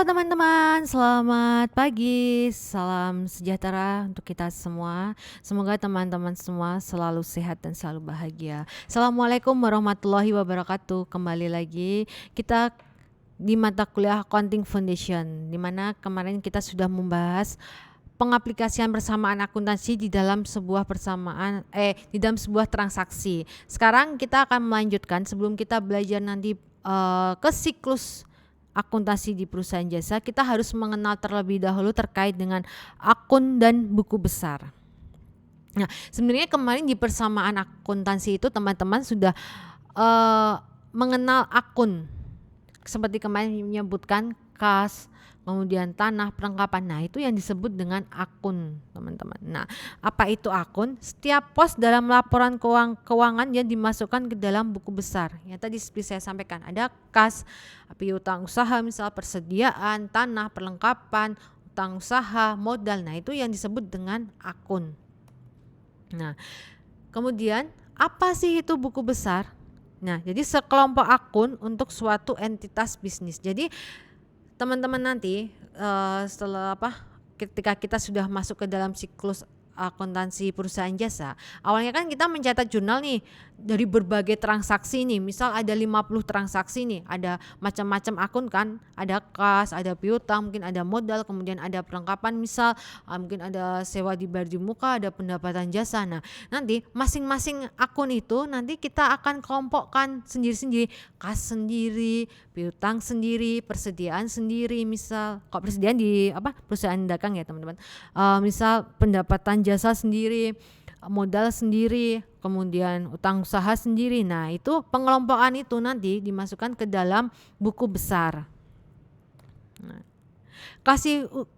teman-teman, selamat pagi, salam sejahtera untuk kita semua. Semoga teman-teman semua selalu sehat dan selalu bahagia. Assalamualaikum warahmatullahi wabarakatuh. Kembali lagi kita di mata kuliah Accounting Foundation, di mana kemarin kita sudah membahas pengaplikasian persamaan akuntansi di dalam sebuah di dalam sebuah transaksi. Sekarang kita akan melanjutkan sebelum kita belajar nanti ke siklus akuntansi di perusahaan jasa. Kita harus mengenal terlebih dahulu terkait dengan akun dan buku besar. Nah, sebenarnya kemarin di persamaan akuntansi itu teman-teman sudah mengenal akun. Seperti kemarin menyebutkan kas, kemudian tanah, perlengkapan. Nah, itu yang disebut dengan akun, teman-teman. Nah, apa itu akun? Setiap pos dalam laporan keuangan yang dimasukkan ke dalam buku besar. Yang tadi seperti saya sampaikan, ada kas, piutang usaha, misal persediaan, tanah, perlengkapan, utang usaha, modal. Nah, itu yang disebut dengan akun. Nah, kemudian apa sih itu buku besar? Nah, jadi sekelompok akun untuk suatu entitas bisnis. Jadi teman-teman nanti ketika kita sudah masuk ke dalam siklus akuntansi perusahaan jasa, awalnya kan kita mencatat jurnal nih dari berbagai transaksi nih. Misal ada 50 transaksi nih, ada macam-macam akun kan, ada kas, ada piutang, mungkin ada modal, kemudian ada perlengkapan, misal mungkin ada sewa dibayar di muka, ada pendapatan jasa. Nah, nanti masing-masing akun itu nanti kita akan kelompokkan sendiri-sendiri, kas sendiri, piutang sendiri, persediaan sendiri. Misal kok persediaan di perusahaan dagang ya teman-teman, misal pendapatan jasa sendiri, modal sendiri, kemudian utang usaha sendiri. Nah, itu pengelompokan itu nanti dimasukkan ke dalam buku besar. Nah,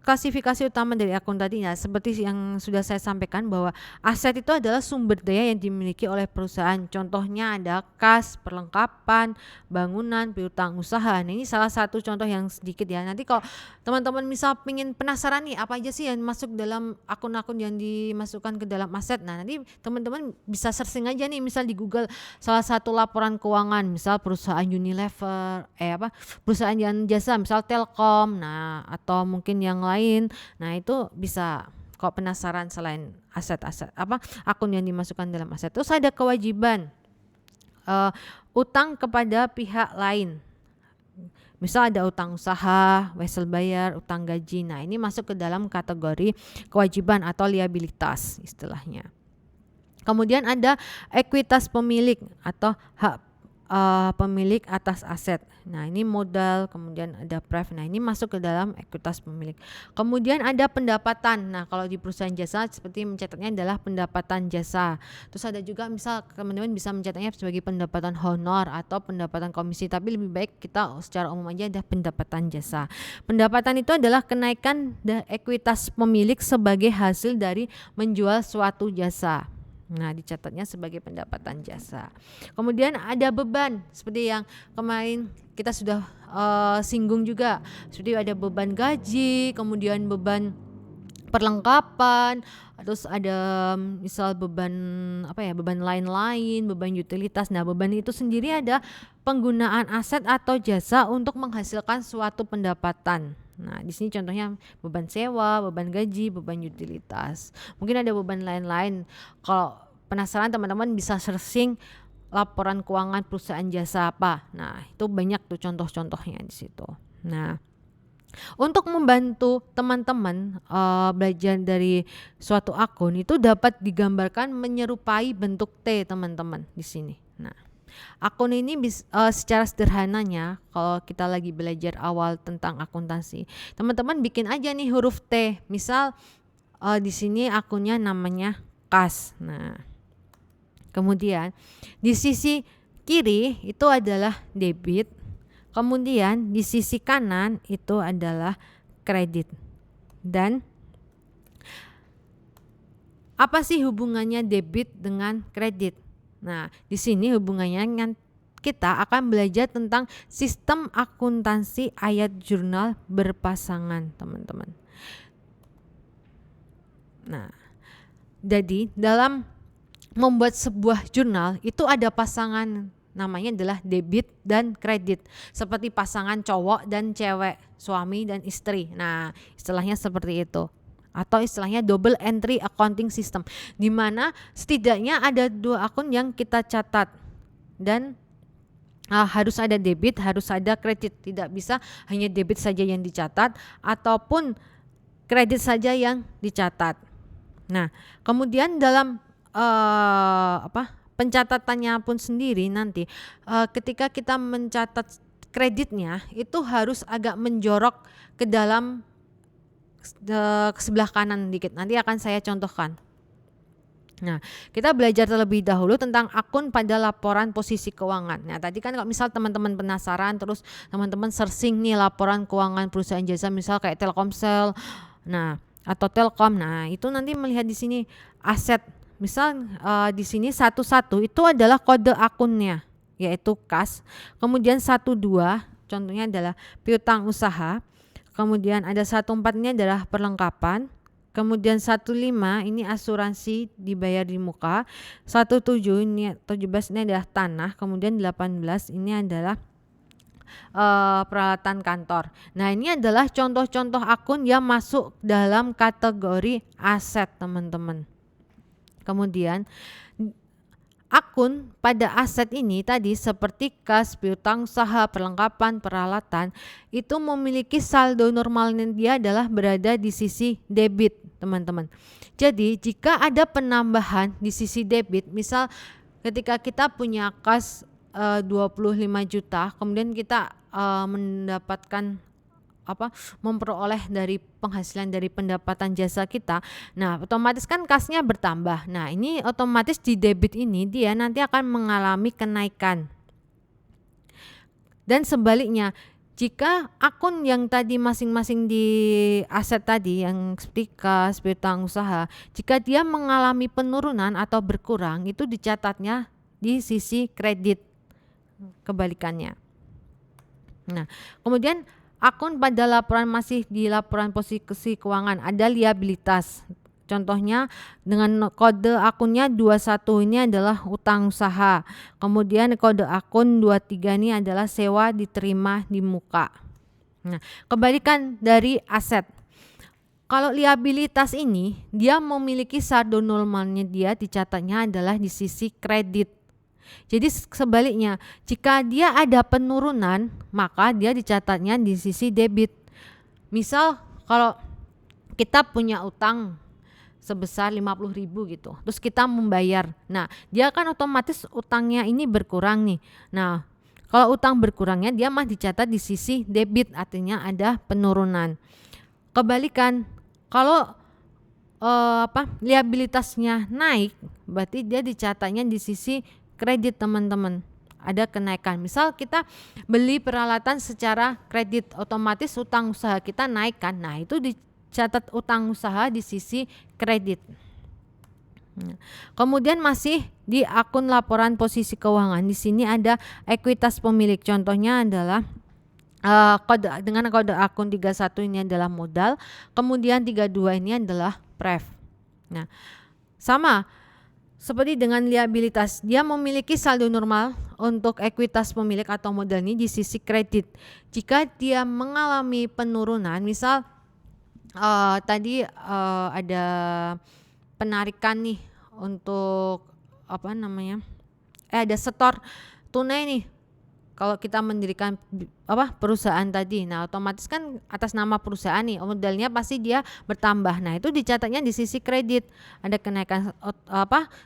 klasifikasi utama dari akun tadi ya, seperti yang sudah saya sampaikan bahwa aset itu adalah sumber daya yang dimiliki oleh perusahaan. Contohnya ada kas, perlengkapan, bangunan, piutang usaha. Nah, ini salah satu contoh yang sedikit ya. Nanti kalau teman-teman misal pengen penasaran nih apa aja sih yang masuk dalam akun-akun yang dimasukkan ke dalam aset. Nah, nanti teman-teman bisa searching aja nih misal di Google salah satu laporan keuangan, misal perusahaan Unilever, perusahaan yang jasa, misal Telkom, nah atau mungkin yang lain. Nah, itu bisa kok penasaran selain aset-aset akun yang dimasukkan dalam aset. Terus ada kewajiban utang kepada pihak lain. Misal ada utang usaha, wesel bayar, utang gaji. Nah, ini masuk ke dalam kategori kewajiban atau liabilitas istilahnya. Kemudian ada ekuitas pemilik atau hak pemilik atas aset. Nah, ini modal, kemudian ada pref. Nah, ini masuk ke dalam ekuitas pemilik. Kemudian ada pendapatan. Nah, kalau di perusahaan jasa seperti mencatatnya adalah pendapatan jasa. Terus ada juga misal teman-teman bisa mencatatnya sebagai pendapatan honor atau pendapatan komisi, tapi lebih baik kita secara umum aja ada pendapatan jasa. Pendapatan itu adalah kenaikan ekuitas pemilik sebagai hasil dari menjual suatu jasa. Nah, dicatatnya sebagai pendapatan jasa. Kemudian ada beban, seperti yang kemarin kita sudah singgung juga. Seperti ada beban gaji, kemudian beban perlengkapan, terus ada misal beban beban lain-lain, beban utilitas. Nah, beban itu sendiri ada penggunaan aset atau jasa untuk menghasilkan suatu pendapatan. Nah, di sini contohnya beban sewa, beban gaji, beban utilitas. Mungkin ada beban lain-lain. Kalau penasaran teman-teman bisa searching laporan keuangan perusahaan jasa apa. Nah, itu banyak tuh contoh-contohnya di situ. Nah, untuk membantu teman-teman belajar dari suatu akun itu dapat digambarkan menyerupai bentuk T, teman-teman di sini. Nah, akun ini secara sederhananya kalau kita lagi belajar awal tentang akuntansi, teman-teman bikin aja nih huruf T. Misal di sini akunnya namanya kas. Nah, kemudian di sisi kiri itu adalah debit, kemudian di sisi kanan itu adalah kredit. Dan apa sih hubungannya debit dengan kredit? Nah, di sini hubungannya dengan kita akan belajar tentang sistem akuntansi ayat jurnal berpasangan, teman-teman. Nah, jadi dalam membuat sebuah jurnal itu ada pasangan namanya adalah debit dan kredit. Seperti pasangan cowok dan cewek, suami dan istri. Nah, istilahnya seperti itu. Atau istilahnya double entry accounting system, di mana setidaknya ada 2 akun yang kita catat dan harus ada debit, harus ada kredit. Tidak bisa hanya debit saja yang dicatat ataupun kredit saja yang dicatat. Nah, kemudian dalam pencatatannya pun sendiri nanti ketika kita mencatat kreditnya itu harus agak menjorok ke dalam ke sebelah kanan dikit. Nanti akan saya contohkan. Nah, kita belajar terlebih dahulu tentang akun pada laporan posisi keuangan. Nah, tadi kan kalau misal teman-teman penasaran, terus teman-teman searching nih laporan keuangan perusahaan jasa, misal kayak Telkomsel, nah atau Telkom. Nah, itu nanti melihat di sini aset. Misal di sini 11 itu adalah kode akunnya, yaitu kas. Kemudian 12 contohnya adalah piutang usaha. Kemudian ada 14 ini adalah perlengkapan. Kemudian 15 ini asuransi dibayar di muka. 17 ini adalah tanah. Kemudian 18 ini adalah peralatan kantor. Nah, ini adalah contoh-contoh akun yang masuk dalam kategori aset, teman-teman. Kemudian akun pada aset ini tadi seperti kas, piutang usaha, perlengkapan, peralatan itu memiliki saldo normalnya, dia adalah berada di sisi debit, teman-teman. Jadi jika ada penambahan di sisi debit, misal ketika kita punya kas 25 juta, kemudian kita mendapatkan memperoleh dari penghasilan dari pendapatan jasa kita. Nah, otomatis kan kasnya bertambah. Nah, ini otomatis di debit ini dia nanti akan mengalami kenaikan. Dan sebaliknya, jika akun yang tadi masing-masing di aset tadi yang seperti kas, piutang usaha, jika dia mengalami penurunan atau berkurang, itu dicatatnya di sisi kredit. Kebalikannya. Nah, kemudian akun pada laporan masih di laporan posisi keuangan ada liabilitas. Contohnya dengan kode akunnya 21 ini adalah utang usaha. Kemudian kode akun 23 ini adalah sewa diterima di muka. Nah, kebalikan dari aset. Kalau liabilitas ini dia memiliki saldo normalnya, dia dicatatnya adalah di sisi kredit. Jadi sebaliknya, jika dia ada penurunan, maka dia dicatatnya di sisi debit. Misal kalau kita punya utang sebesar 50.000 gitu, terus kita membayar. Nah, dia kan otomatis utangnya ini berkurang nih. Nah, kalau utang berkurangnya dia mah dicatat di sisi debit, artinya ada penurunan. Kebalikan, kalau liabilitasnya naik, berarti dia dicatatnya di sisi kredit, teman-teman. Ada kenaikan. Misal kita beli peralatan secara kredit, otomatis utang usaha kita naik kan. Nah, itu dicatat utang usaha di sisi kredit. Kemudian masih di akun laporan posisi keuangan. Di sini ada ekuitas pemilik. Contohnya adalah dengan kode akun 31 ini adalah modal, kemudian 32 ini adalah pref. Nah, sama seperti dengan liabilitas, dia memiliki saldo normal untuk ekuitas pemilik atau modal ini di sisi kredit. Jika dia mengalami penurunan, misal tadi ada penarikan nih untuk ada setor tunai nih. Kalau kita mendirikan perusahaan tadi, nah otomatis kan atas nama perusahaan nih, modalnya pasti dia bertambah. Nah, itu dicatatnya di sisi kredit. Ada kenaikan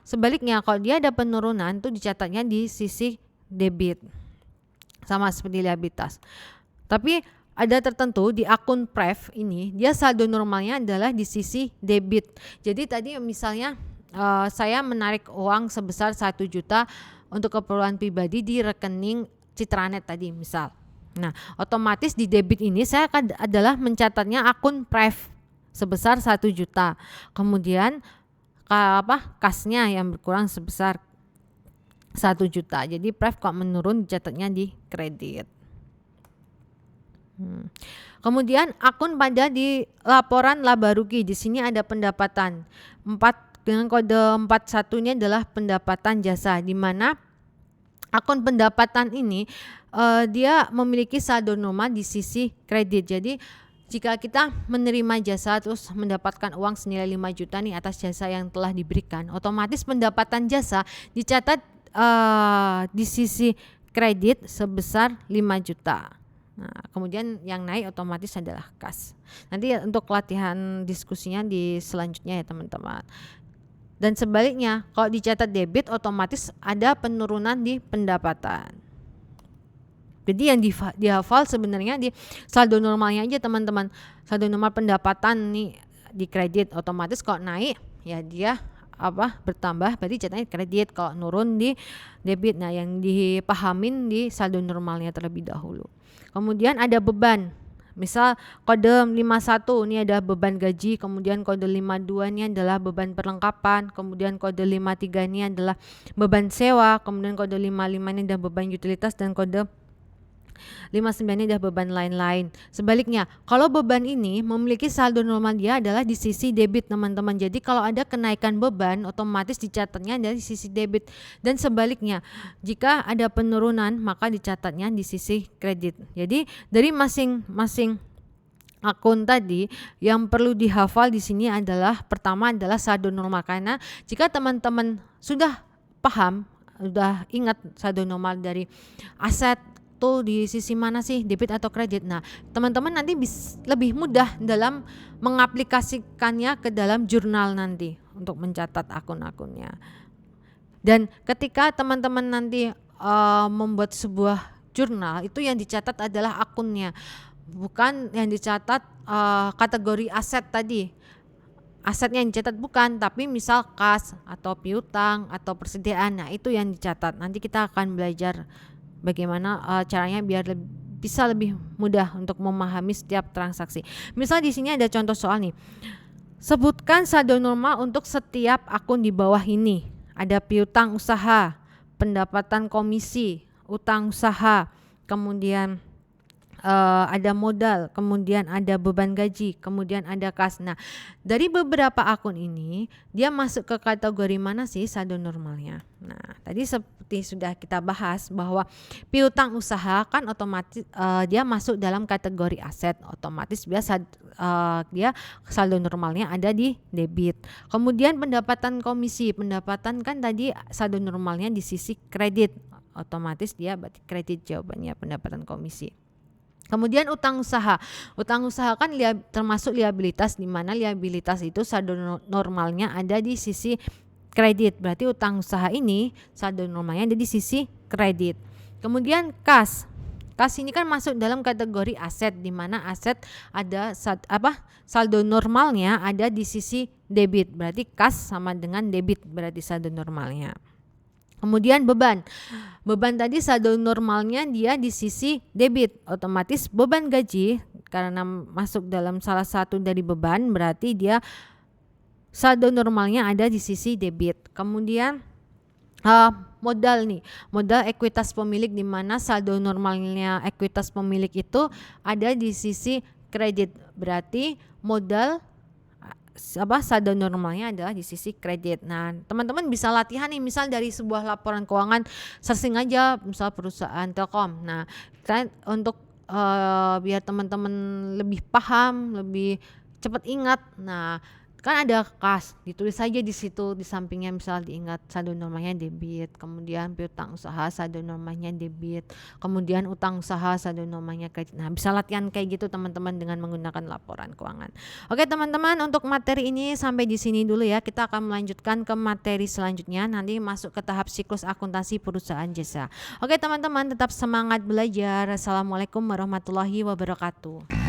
sebaliknya kalau dia ada penurunan itu dicatatnya di sisi debit. Sama seperti liabilitas. Tapi ada tertentu di akun pref ini, dia saldo normalnya adalah di sisi debit. Jadi tadi misalnya saya menarik uang sebesar 1 juta untuk keperluan pribadi di rekening Citranet tadi misal. Nah, otomatis di debit ini saya adalah mencatatnya akun pref sebesar 1 juta. Kemudian kasnya yang berkurang sebesar 1 juta. Jadi pref kok menurun dicatatnya di kredit. Kemudian akun pada di laporan laba rugi. Di sini ada pendapatan. Dengan kode 41 ini adalah pendapatan jasa, di mana akun pendapatan ini dia memiliki saldo normal di sisi kredit. Jadi jika kita menerima jasa terus mendapatkan uang senilai 5 juta nih atas jasa yang telah diberikan, otomatis pendapatan jasa dicatat di sisi kredit sebesar 5 juta. Nah, kemudian yang naik otomatis adalah kas. Nanti untuk latihan diskusinya di selanjutnya ya teman-teman. Dan sebaliknya, kalau dicatat debit otomatis ada penurunan di pendapatan. Jadi yang dihafal sebenarnya di saldo normalnya aja teman-teman. Saldo normal pendapatan nih di kredit, otomatis kalau naik ya dia bertambah, berarti catatnya kredit. Kalau nurun di debit. Nah, yang dipahamin di saldo normalnya terlebih dahulu. Kemudian ada beban. Misal kode 51 ini ada beban gaji, kemudian kode 52 ini adalah beban perlengkapan, kemudian kode 53 ini adalah beban sewa, kemudian kode 55 ini adalah beban utilitas, dan kode 59 ini adalah beban lain-lain. Sebaliknya, kalau beban ini memiliki saldo normal dia adalah di sisi debit teman-teman. Jadi kalau ada kenaikan beban otomatis dicatatnya dari sisi debit, dan sebaliknya jika ada penurunan maka dicatatnya di sisi kredit. Jadi dari masing-masing akun tadi yang perlu dihafal di sini adalah pertama adalah saldo normal, karena jika teman-teman sudah paham, sudah ingat saldo normal dari aset tuh di sisi mana sih, debit atau kredit. Nah, teman-teman nanti lebih mudah dalam mengaplikasikannya ke dalam jurnal nanti untuk mencatat akun-akunnya. Dan ketika teman-teman nanti membuat sebuah jurnal, itu yang dicatat adalah akunnya, bukan yang dicatat kategori aset tadi. Asetnya yang dicatat bukan, tapi misal kas atau piutang atau persediaan. Nah, itu yang dicatat. Nanti kita akan belajar bagaimana caranya biar bisa lebih mudah untuk memahami setiap transaksi. Misal di sini ada contoh soal nih. Sebutkan saldo normal untuk setiap akun di bawah ini. Ada piutang usaha, pendapatan komisi, utang usaha, kemudian ada modal, kemudian ada beban gaji, kemudian ada kas. Nah, dari beberapa akun ini dia masuk ke kategori mana sih saldo normalnya? Nah, tadi seperti sudah kita bahas bahwa piutang usaha kan otomatis dia masuk dalam kategori aset, otomatis biasa dia saldo normalnya ada di debit. Kemudian pendapatan komisi, pendapatan kan tadi saldo normalnya di sisi kredit, otomatis dia berarti kredit jawabannya pendapatan komisi. Kemudian utang usaha kan termasuk liabilitas, di mana liabilitas itu saldo normalnya ada di sisi kredit, berarti utang usaha ini saldo normalnya ada di sisi kredit. Kemudian kas ini kan masuk dalam kategori aset, di mana aset ada saldo normalnya ada di sisi debit, berarti kas sama dengan debit, berarti saldo normalnya. Kemudian beban tadi saldo normalnya dia di sisi debit, otomatis beban gaji karena masuk dalam salah satu dari beban, berarti dia saldo normalnya ada di sisi debit. Kemudian modal ekuitas pemilik, di mana saldo normalnya ekuitas pemilik itu ada di sisi kredit, berarti modal saldo normalnya adalah di sisi kredit. Nah, teman-teman bisa latihan nih, misal dari sebuah laporan keuangan, searching aja misal perusahaan Telkom. Nah, untuk biar teman-teman lebih paham, lebih cepat ingat. Nah, kan ada kas, ditulis saja di situ, di sampingnya misal diingat saldo normalnya debit, kemudian piutang usaha saldo normalnya debit, kemudian utang usaha saldo normalnya kredit. Nah, bisa latihan kayak gitu teman-teman dengan menggunakan laporan keuangan. Oke teman-teman, untuk materi ini sampai di sini dulu ya. Kita akan melanjutkan ke materi selanjutnya, nanti masuk ke tahap siklus akuntansi perusahaan jasa. Oke teman-teman, tetap semangat belajar. Assalamualaikum warahmatullahi wabarakatuh.